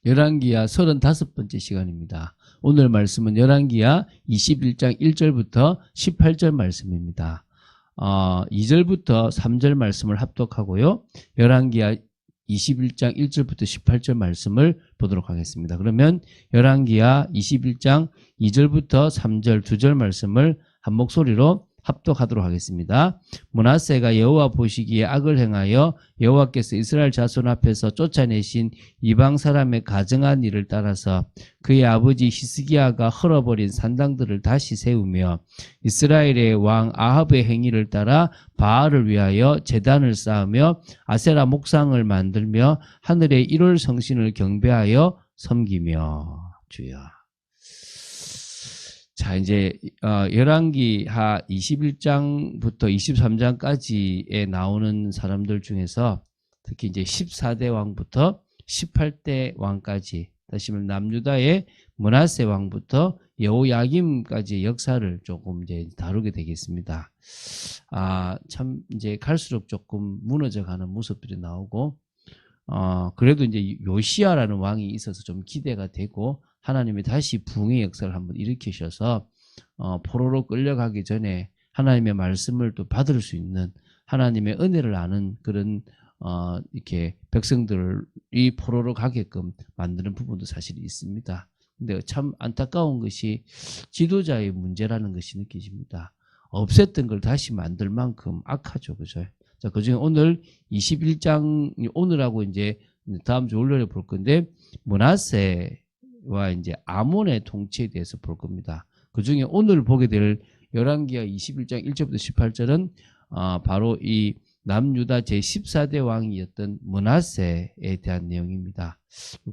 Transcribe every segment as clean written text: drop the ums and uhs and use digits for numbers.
열왕기하 35번째 시간입니다. 오늘 말씀은 열왕기하 21장 1절부터 18절 말씀입니다. 2절부터 3절 말씀을 합독하고요. 열왕기하 21장 1절부터 18절 말씀을 보도록 하겠습니다. 그러면 열왕기하 21장 2절부터 3절 2절 말씀을 한 목소리로 합독하도록 하겠습니다. 므낫세가 여호와 보시기에 악을 행하여 여호와께서 이스라엘 자손 앞에서 쫓아내신 이방 사람의 가증한 일을 따라서 그의 아버지 히스기야가 헐어버린 산당들을 다시 세우며 이스라엘의 왕 아합의 행위를 따라 바알을 위하여 제단을 쌓으며 아세라 목상을 만들며 하늘의 1월 성신을 경배하여 섬기며. 주여. 자, 이제 열왕기하 21장부터 23장까지에 나오는 사람들 중에서 특히 이제 14대 왕부터 18대 왕까지, 다시 말하면 남유다의 므낫세 왕부터 여호야김까지의 역사를 조금 이제 다루게 되겠습니다. 참 이제 갈수록 조금 무너져가는 모습들이 나오고, 그래도 이제 요시야라는 왕이 있어서 좀 기대가 되고, 하나님이 다시 부흥의 역사를 한번 일으키셔서 포로로 끌려가기 전에 하나님의 말씀을 또 받을 수 있는, 하나님의 은혜를 아는 그런 이렇게 백성들이 포로로 가게끔 만드는 부분도 사실 있습니다. 근데 참 안타까운 것이 지도자의 문제라는 것이 느껴집니다. 없앴던 걸 다시 만들 만큼 악하죠, 그죠? 자, 그중에 오늘 21장, 오늘하고 이제 다음 주 월요일에 볼 건데, 므낫세와 이제 아몬의 통치에 대해서 볼 겁니다. 그 중에 오늘 보게 될 열왕기하 21장 1절부터 18절은 바로 이 남유다 제14대 왕이었던 므낫세에 대한 내용입니다.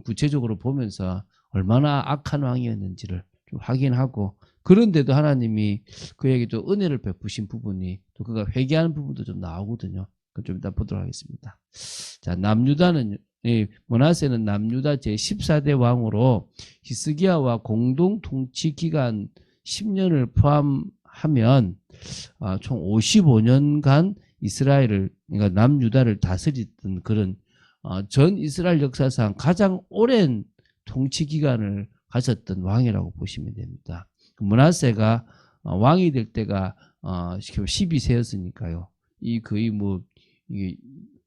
구체적으로 보면서 얼마나 악한 왕이었는지를 좀 확인하고, 그런데도 하나님이 그에게 또 은혜를 베푸신 부분이, 또 그가 회개하는 부분도 좀 나오거든요. 그걸 좀 이따 보도록 하겠습니다. 자, 남유다는, 므낫세는 남유다 제14대 왕으로 히스기야와 공동 통치 기간 10년을 포함하면 총 55년간 이스라엘을, 그러니까 남유다를 다스렸던 그런 전 이스라엘 역사상 가장 오랜 통치 기간을 가졌던 왕이라고 보시면 됩니다. 므낫세가 왕이 될 때가 12세였으니까요. 이 거의 뭐 이게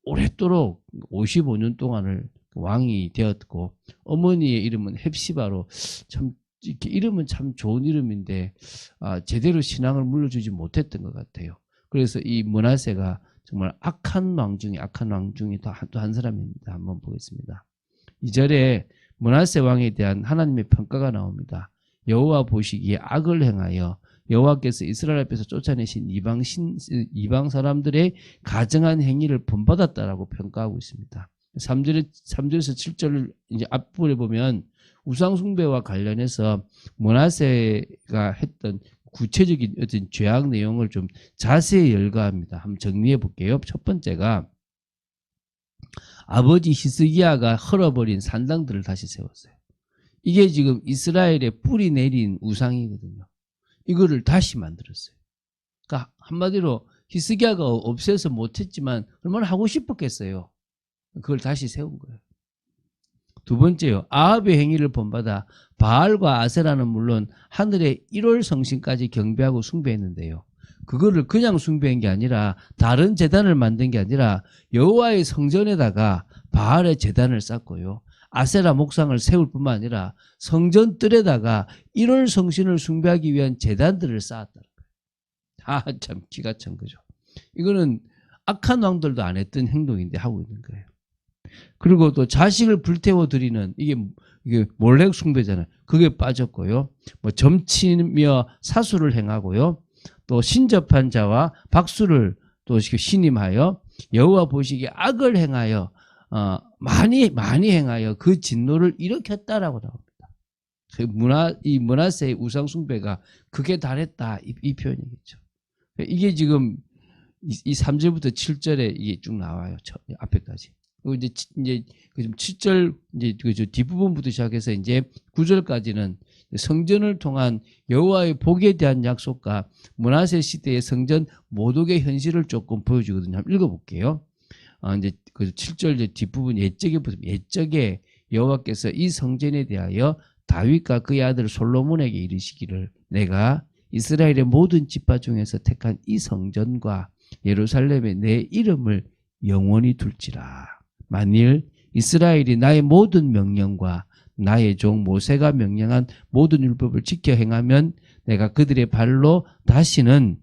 오랫도록 55년 동안을 왕이 되었고, 어머니의 이름은 헵시바로, 참 이렇게 이름은 참 좋은 이름인데 제대로 신앙을 물려주지 못했던 것 같아요. 그래서 이 므낫세가 정말 악한 왕 중에 악한 왕 중에 또 한 사람입니다. 한번 보겠습니다. 2절에 므낫세 왕에 대한 하나님의 평가가 나옵니다. 여호와 보시기에 악을 행하여 여호와께서 이스라엘 앞에서 쫓아내신 이방 사람들의 가증한 행위를 본받았다라고 평가하고 있습니다. 3절에서 7절 이제 앞부분에 보면 우상 숭배와 관련해서 므낫세가 했던 구체적인 어떤 죄악 내용을 좀 자세히 열거합니다. 한번 정리해 볼게요. 첫 번째가 아버지 히스기야가 헐어버린 산당들을 다시 세웠어요. 이게 지금 이스라엘의 뿌리 내린 우상이거든요. 이거를 다시 만들었어요. 그러니까 한마디로 히스기야가 없애서 못했지만 얼마나 하고 싶었겠어요. 그걸 다시 세운 거예요. 두 번째요. 아합의 행위를 본받아 바알과 아세라는 물론 하늘의 1월 성신까지 경배하고 숭배했는데요. 그거를 그냥 숭배한 게 아니라, 다른 제단을 만든 게 아니라 여호와의 성전에다가 바알의 제단을 쌓고요, 아세라 목상을 세울 뿐만 아니라 성전 뜰에다가 1월 성신을 숭배하기 위한 제단들을 쌓았다는 거예요. 참 기가 찬 거죠. 이거는 악한 왕들도 안 했던 행동인데 하고 있는 거예요. 그리고 또 자식을 불태워 드리는, 이게 몰렉 숭배잖아요. 그게 빠졌고요. 뭐 점치며 사수를 행하고요. 또 신접한 자와 박수를 또 신임하여 여호와 보시기에 악을 행하여 많이 행하여 그 진노를 일으켰다라고 나옵니다. 이 므낫세의 우상 숭배가 극에 달했다, 이 표현이겠죠. 이게 지금 이 3절부터 7절에 이게 쭉 나와요. 앞에까지. 그리고 이제 7절 이제 그 뒷부분부터 시작해서 이제 9절까지는 성전을 통한 여호와의 복에 대한 약속과 므낫세 시대의 성전 모독의 현실을 조금 보여주거든요. 한번 읽어볼게요. 이제 그 7절 뒷부분 옛적에 보시면, 옛적에 여호와께서 이 성전에 대하여 다윗과 그의 아들 솔로몬에게 이르시기를 내가 이스라엘의 모든 지파 중에서 택한 이 성전과 예루살렘에 내 이름을 영원히 둘지라. 만일 이스라엘이 나의 모든 명령과 나의 종 모세가 명령한 모든 율법을 지켜 행하면 내가 그들의 발로 다시는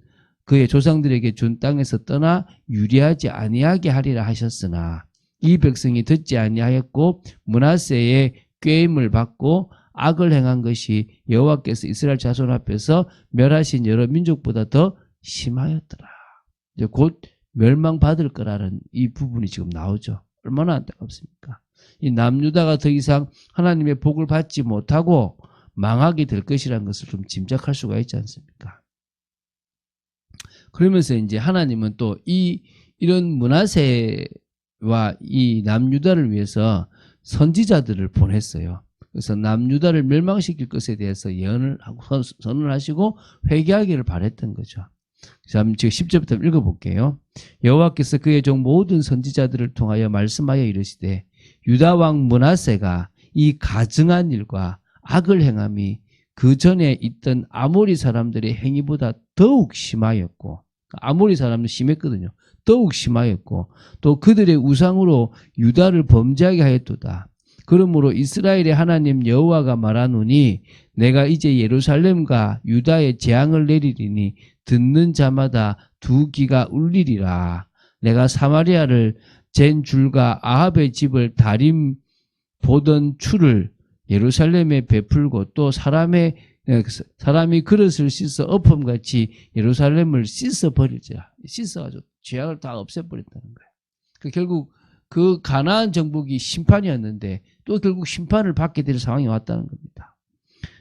그의 조상들에게 준 땅에서 떠나 유리하지 아니하게 하리라 하셨으나 이 백성이 듣지 아니하였고 므낫세의 꾀임을 받고 악을 행한 것이 여호와께서 이스라엘 자손 앞에서 멸하신 여러 민족보다 더 심하였더라. 이제 곧 멸망받을 거라는 이 부분이 지금 나오죠. 얼마나 안타깝습니까? 이 남유다가 더 이상 하나님의 복을 받지 못하고 망하게 될 것이라는 것을 좀 짐작할 수가 있지 않습니까? 그러면서 이제 하나님은 또 이런 므낫세와 이 남유다를 위해서 선지자들을 보냈어요. 그래서 남유다를 멸망시킬 것에 대해서 예언을 하고 선언을 하시고 회개하기를 바랬던 거죠. 자, 지금 10절부터 읽어볼게요. 여호와께서 그의 종 모든 선지자들을 통하여 말씀하여 이르시되 유다 왕 므낫세가 이 가증한 일과 악을 행함이 그 전에 있던 아모리 사람들의 행위보다 더욱 심하였고, 아모리 사람들 심했거든요. 더욱 심하였고 또 그들의 우상으로 유다를 범죄하게 하였도다. 그러므로 이스라엘의 하나님 여호와가 말하노니 내가 이제 예루살렘과 유다에 재앙을 내리리니 듣는 자마다 두 귀가 울리리라. 내가 사마리아를 잰 줄과 아합의 집을 다림 보던 추를 예루살렘에 베풀고 또 사람이 그릇을 씻어 엎음같이 예루살렘을 씻어버리자. 씻어가지고 죄악을 다 없애버렸다는 거예요. 결국 그 가나안 정복이 심판이었는데 또 결국 심판을 받게 될 상황이 왔다는 겁니다.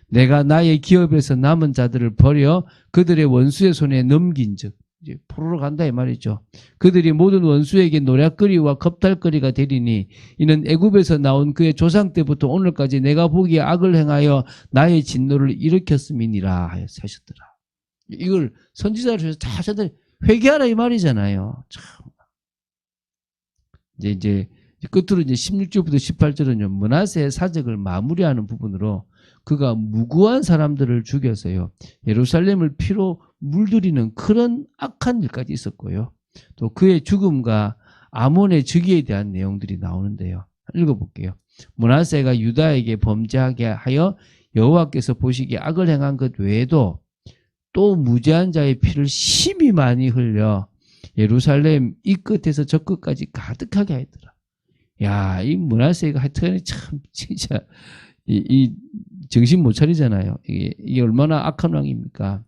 내가 나의 기업에서 남은 자들을 버려 그들의 원수의 손에 넘긴 즉 이제 포로로 간다 이 말이죠. 그들이 모든 원수에게 노략거리와 겁탈거리가 되리니 이는 애굽에서 나온 그의 조상 때부터 오늘까지 내가 보기에 악을 행하여 나의 진노를 일으켰음이니라 하셨더라. 이걸 선지자를 통해서 다 저들 회개하라 이 말이잖아요. 참. 이제 끝으로 이제 16절부터 18절은요, 므낫세의 사적을 마무리하는 부분으로 그가 무고한 사람들을 죽여서요, 예루살렘을 피로 물들이는 그런 악한 일까지 있었고요. 또 그의 죽음과 아몬의 즉위에 대한 내용들이 나오는데요. 읽어볼게요. 므낫세가 유다에게 범죄하게 하여 여호와께서 보시기에 악을 행한 것 외에도 또 무죄한 자의 피를 심히 많이 흘려 예루살렘 이 끝에서 저 끝까지 가득하게 하였더라. 야, 이 므낫세가 하여튼 참 진짜 이 정신 못 차리잖아요. 이게 얼마나 악한 왕입니까?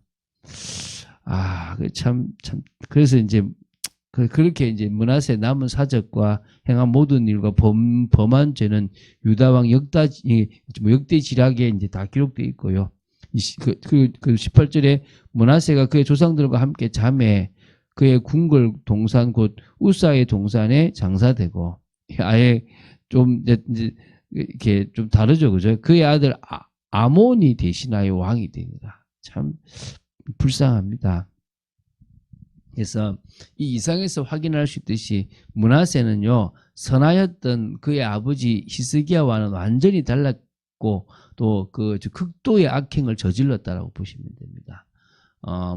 그래서 이제 그렇게 이제 므낫세 남은 사적과 행한 모든 일과 범한 죄는 유다 왕 역대 지략에 이제 다 기록되어 있고요. 그 18절에 므낫세가 그의 조상들과 함께 잠에 그의 궁궐 동산 곧 우사의 동산에 장사되고, 아예 좀 이제 이렇게 좀 다르죠, 그죠? 그의 아들 아몬이 대신하여 왕이 됩니다. 참 불쌍합니다. 그래서 이 이상에서 확인할 수 있듯이 므낫세는요, 선하였던 그의 아버지 히스기야와는 완전히 달랐고 또 그 극도의 악행을 저질렀다라고 보시면 됩니다.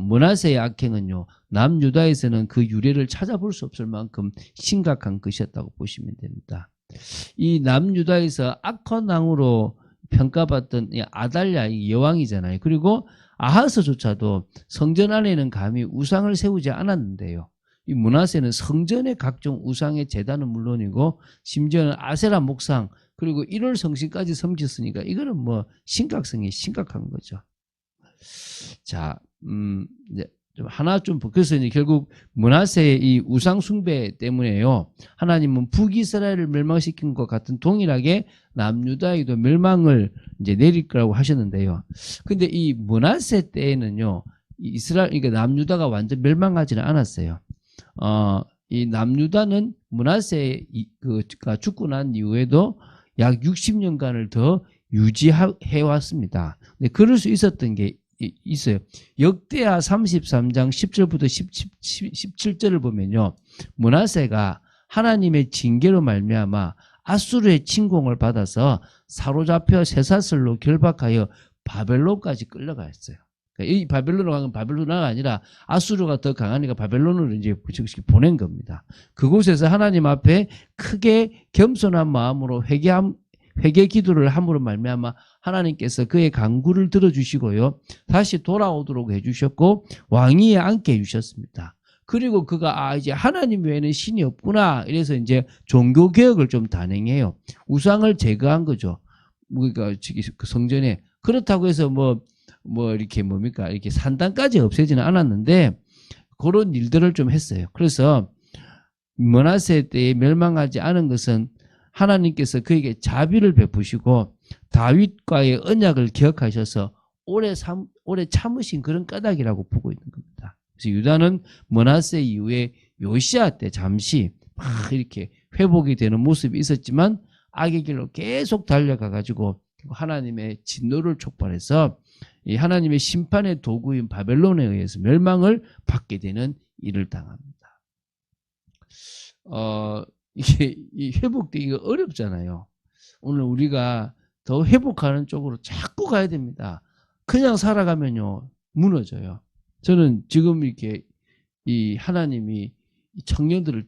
므낫세의 악행은요, 남유다에서는 그 유래를 찾아볼 수 없을 만큼 심각한 것이었다고 보시면 됩니다. 이 남유다에서 악한 왕으로 평가받던 아달랴 여왕이잖아요. 그리고 아하스조차도 성전 안에는 감히 우상을 세우지 않았는데요. 이 므낫세는 성전의 각종 우상의 제단은 물론이고 심지어는 아세라 목상 그리고 1월 성신까지 섬겼으니까 이거는 뭐 심각성이 심각한 거죠. 자, 이제 그래서 이제 결국 므낫세의 이 우상 숭배 때문에요, 하나님은 북이스라엘을 멸망시킨 것 같은 동일하게 남유다에도 멸망을 이제 내릴 거라고 하셨는데요. 근데 이 므낫세 때에는요, 그러니까 남유다가 완전 멸망하지는 않았어요. 이 남유다는 므낫세가 죽고 난 이후에도 약 60년간을 더 유지해 왔습니다. 근데 그럴 수 있었던 게 있어요. 역대하 33장 10절부터 17절을 보면요, 므낫세가 하나님의 징계로 말미암아 아수르의 침공을 받아서 사로잡혀 쇠사슬로 결박하여 바벨론까지 끌려갔어요. 그러니까 이 바벨론으로 간 건 바벨로나가 아니라 아수르가 더 강하니까 바벨론으로 이제 보낸 겁니다. 그곳에서 하나님 앞에 크게 겸손한 마음으로 회개 기도를 함으로 말미암아 하나님께서 그의 간구를 들어주시고요. 다시 돌아오도록 해주셨고 왕위에 앉게 해주셨습니다. 그리고 그가 이제 하나님 외에는 신이 없구나. 이래서 이제 종교 개혁을 좀 단행해요. 우상을 제거한 거죠. 그러니까 그 성전에. 그렇다고 해서 이렇게 이렇게 산당까지 없애지는 않았는데 그런 일들을 좀 했어요. 그래서 므낫세 때에 멸망하지 않은 것은 하나님께서 그에게 자비를 베푸시고 다윗과의 언약을 기억하셔서 오래 참으신 그런 까닭이라고 보고 있는 겁니다. 그래서 유다는 므낫세 이후에 요시야 때 잠시 막 이렇게 회복이 되는 모습이 있었지만 악의 길로 계속 달려가가지고 하나님의 진노를 촉발해서 이 하나님의 심판의 도구인 바벨론에 의해서 멸망을 받게 되는 일을 당합니다. 이게 이 회복되기가 어렵잖아요. 오늘 우리가 더 회복하는 쪽으로 자꾸 가야 됩니다. 그냥 살아가면요 무너져요. 저는 지금 이렇게 이 하나님이 청년들을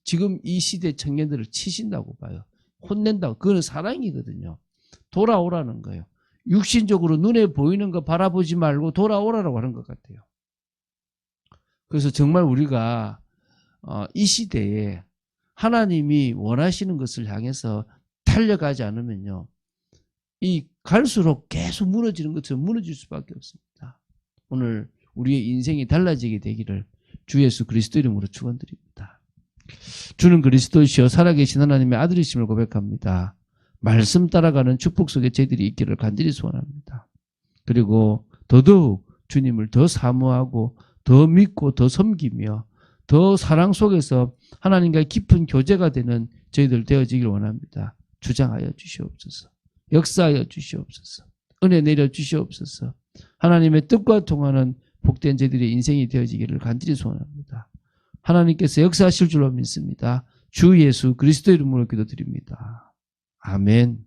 지금 이 시대 청년들을 치신다고 봐요. 혼낸다고. 그거는 사랑이거든요. 돌아오라는 거예요. 육신적으로 눈에 보이는 거 바라보지 말고 돌아오라고 하는 것 같아요. 그래서 정말 우리가 이 시대에 하나님이 원하시는 것을 향해서 달려가지 않으면요, 이 갈수록 계속 무너지는 것처럼 무너질 수밖에 없습니다. 오늘 우리의 인생이 달라지게 되기를 주 예수 그리스도 이름으로 축원드립니다. 주는 그리스도시요 살아계신 하나님의 아들이심을 고백합니다. 말씀 따라가는 축복 속에 저희들이 있기를 간절히 소원합니다. 그리고 더더욱 주님을 더 사모하고 더 믿고 더 섬기며 더 사랑 속에서 하나님과 깊은 교제가 되는 저희들 되어지길 원합니다. 주장하여 주시옵소서. 역사하여 주시옵소서. 은혜 내려 주시옵소서. 하나님의 뜻과 통하는 복된 저희들의 인생이 되어지기를 간절히 소원합니다. 하나님께서 역사하실 줄로 믿습니다. 주 예수 그리스도 이름으로 기도드립니다. 아멘.